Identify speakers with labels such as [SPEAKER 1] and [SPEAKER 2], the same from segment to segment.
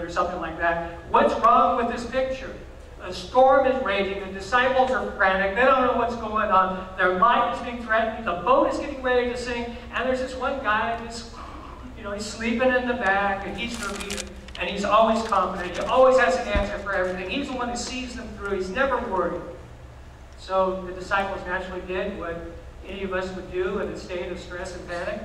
[SPEAKER 1] or something like that. What's wrong with this picture? A storm is raging. The disciples are frantic. They don't know what's going on. Their life is being threatened. The boat is getting ready to sink. And there's this one guy who's, he's sleeping in the back, and he's the leader. And he's always confident. He always has an answer for everything. He's the one who sees them through. He's never worried. So the disciples naturally did what any of us would do in a state of stress and panic.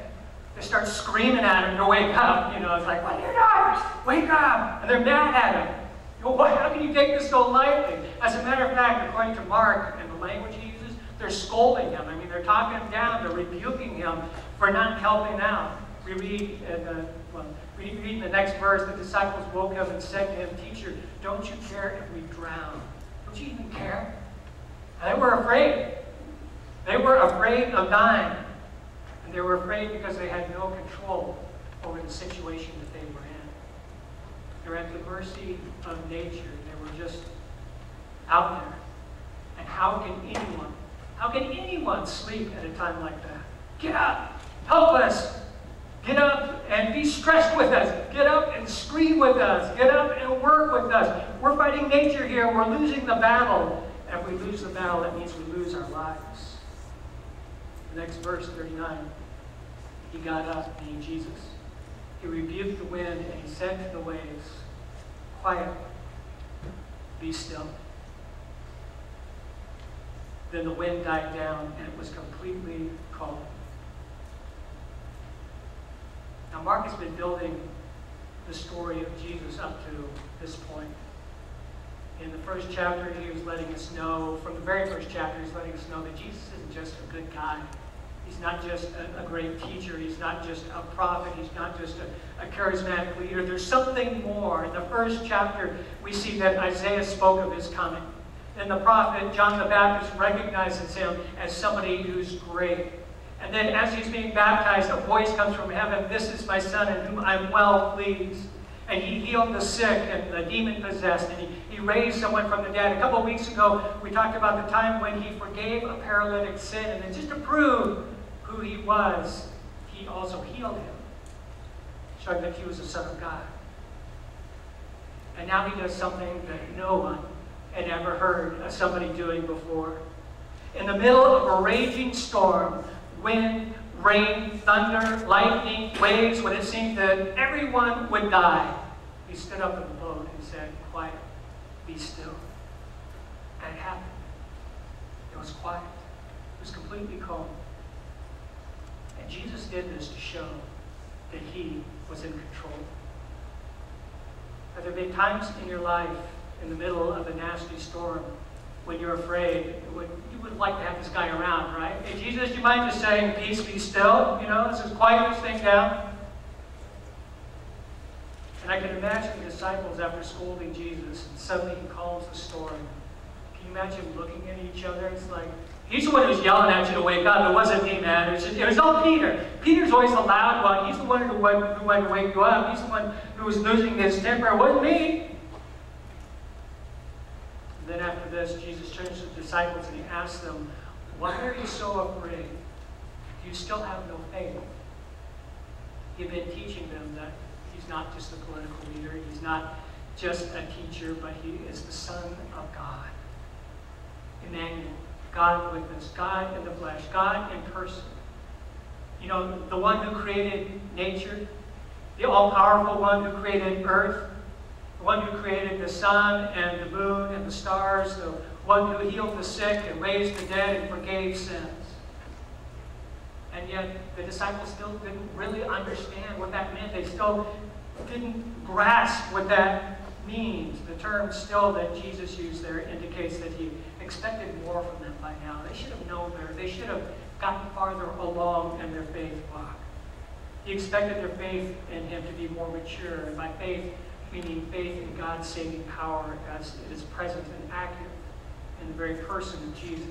[SPEAKER 1] They start screaming at him to wake up. It's like, "What are you doing? Wake up!" And they're mad at him. How can you take this so lightly? As a matter of fact, according to Mark and the language he uses, they're scolding him. They're talking him down. They're rebuking him for not helping out. We read in the next verse, the disciples woke up and said to him, "Teacher, don't you care if we drown?" Don't you even care? And they were afraid. They were afraid of dying. And they were afraid because they had no control over the situation that they were in. They're at the mercy of nature. They were just out there. And how can anyone sleep at a time like that? Get up! Help us! Get up and be stressed with us. Get up and scream with us. Get up and work with us. We're fighting nature here. We're losing the battle. And if we lose the battle, that means we lose our lives. The next verse, 39. He got up, meaning Jesus. He rebuked the wind and he said to the waves, "Quiet, be still." Then the wind died down and it was completely calm. Now Mark has been building the story of Jesus up to this point. In the first chapter, he was letting us know, from the very first chapter, he's letting us know that Jesus isn't just a good guy. He's not just a great teacher. He's not just a prophet. He's not just a charismatic leader. There's something more. In the first chapter, we see that Isaiah spoke of his coming. And the prophet, John the Baptist, recognizes him as somebody who's great. And then as he's being baptized, a voice comes from heaven, "This is my son in whom I'm well pleased." And he healed the sick and the demon-possessed, and he raised someone from the dead. A couple of weeks ago, we talked about the time when he forgave a paralytic sin, and then just to prove who he was, he also healed him, showing that he was the Son of God. And now he does something that no one had ever heard of somebody doing before. In the middle of a raging storm, wind, rain, thunder, lightning, waves, when it seemed that everyone would die, he stood up in the boat and said, "Quiet, be still." And it happened. It was quiet. It was completely calm. And Jesus did this to show that he was in control. Have there been times in your life, in the middle of a nasty storm, when you're afraid, you would like to have this guy around, right? "Hey, Jesus, do you mind just saying, 'Peace, be still'? Let's just quiet this thing down." And I can imagine the disciples after scolding Jesus, and suddenly he calms the storm. Can you imagine looking at each other? It's like, he's the one who's yelling at you to wake up. It wasn't me, man. It was all Peter. Peter's always the loud one. He's the one who wanted to wake you up. He's the one who was losing his temper. It wasn't me. Then after this, Jesus turns to the disciples and he asks them, "Why are you so afraid? Do you still have no faith?" He'd been teaching them that he's not just a political leader, he's not just a teacher, but he is the Son of God. Emmanuel, God with us, God in the flesh, God in person. The one who created nature, the all-powerful one who created earth, the one who created the sun and the moon and the stars, the one who healed the sick and raised the dead and forgave sins. And yet the disciples still didn't really understand what that meant. They still didn't grasp what that means. The term "still" that Jesus used there indicates that he expected more from them by now. They should have known better. They should have gotten farther along in their faith walk. He expected their faith in him to be more mature, and by faith, meaning faith in God's saving power as it is present and active in the very person of Jesus.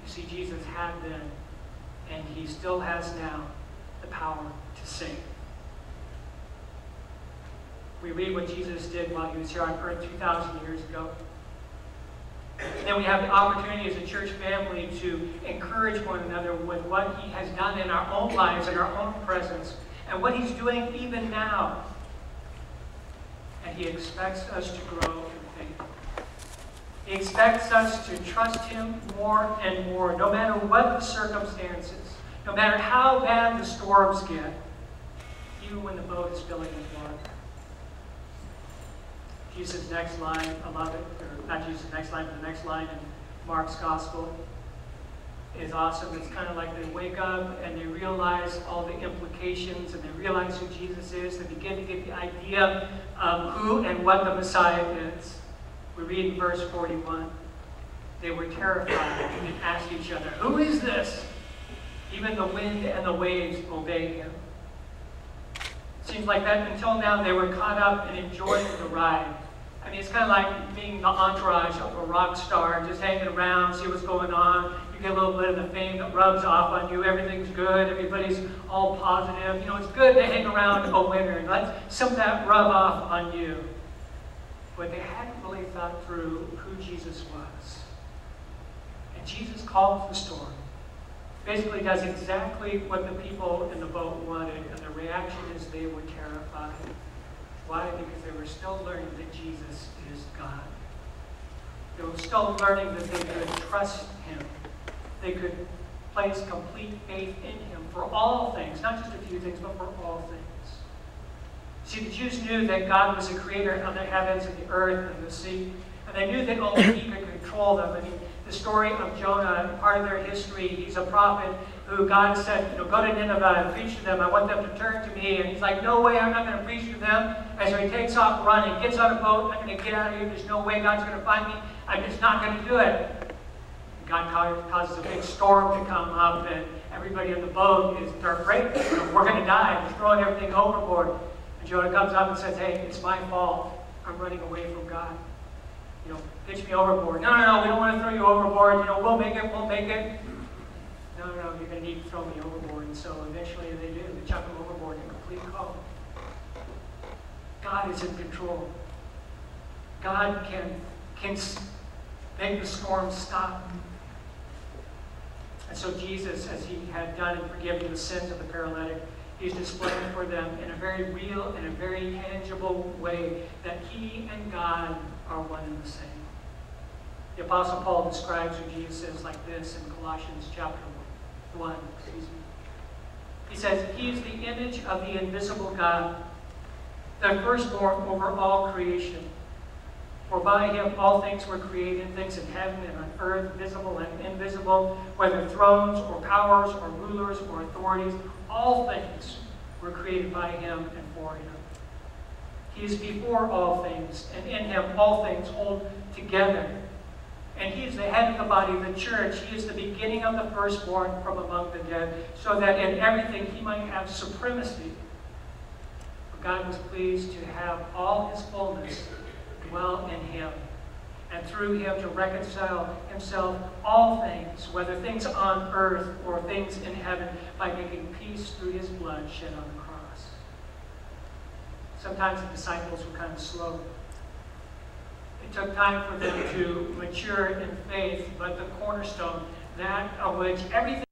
[SPEAKER 1] You see, Jesus had then, and he still has now, the power to save. We read what Jesus did while he was here on earth 2,000 years ago. And then we have the opportunity as a church family to encourage one another with what he has done in our own lives, in our own presence, and what he's doing even now. He expects us to grow in faith. He expects us to trust Him more and more, no matter what the circumstances, no matter how bad the storms get, even when the boat is filling with water. Jesus' next line, I love it, or not Jesus' next line, but the next line in Mark's Gospel is awesome. It's kind of like they wake up and they realize all the implications and they realize who Jesus is. They begin to get the idea of who and what the Messiah is. We read in verse 41, they were terrified and asked each other, "Who is this? Even the wind and the waves obey Him." Seems like that until now they were caught up and enjoying the ride. I mean, it's kind of like being the entourage of a rock star, just hanging around, see what's going on. You get a little bit of the fame that rubs off on you. Everything's good. Everybody's all positive. You know, it's good to hang around a winner and let some of that rub off on you. But they hadn't really thought through who Jesus was. And Jesus calms the storm. Basically does exactly what the people in the boat wanted, and the reaction is they were terrified. Why? Because they were still learning that Jesus is God. They were still learning that they could trust Him. They could place complete faith in Him for all things, not just a few things, but for all things. See, the Jews knew that God was the creator of the heavens and the earth and the sea, and they knew that only He could control them. I mean, the story of Jonah, part of their history, he's a prophet who God said, go to Nineveh and preach to them. I want them to turn to me. And he's like, no way, I'm not going to preach to them. And so he takes off running, gets on a boat, I'm going to get out of here. There's no way God's going to find me. I'm just not going to do it. And God causes a big storm to come up, and everybody on the boat they're afraid. We're going to die. We're throwing everything overboard. And Jonah comes up and says, hey, it's my fault. I'm running away from God. Pitch me overboard. No, we don't want to throw you overboard. We'll make it. No, you're going to need to throw me overboard. And so eventually they do. They chuck him overboard in complete calm. God is in control. God can make the storm stop. And so Jesus, as He had done in forgiving the sins of the paralytic, He's displaying for them in a very real and a very tangible way that He and God are one and the same. The Apostle Paul describes who Jesus is like this in Colossians chapter 1. He says, He is the image of the invisible God, the firstborn over all creation. For by Him all things were created, things in heaven and on earth, visible and invisible, whether thrones or powers or rulers or authorities, all things were created by Him and for Him. He is before all things, and in Him all things hold together. And He is the head of the body of the church. He is the beginning of the firstborn from among the dead, so that in everything He might have supremacy. For God was pleased to have all His fullness dwell in Him, and through Him to reconcile Himself all things, whether things on earth or things in heaven, by making peace through His blood shed on the cross. Sometimes the disciples were kind of slow. It took time for them to mature in faith, but the cornerstone, that of which everything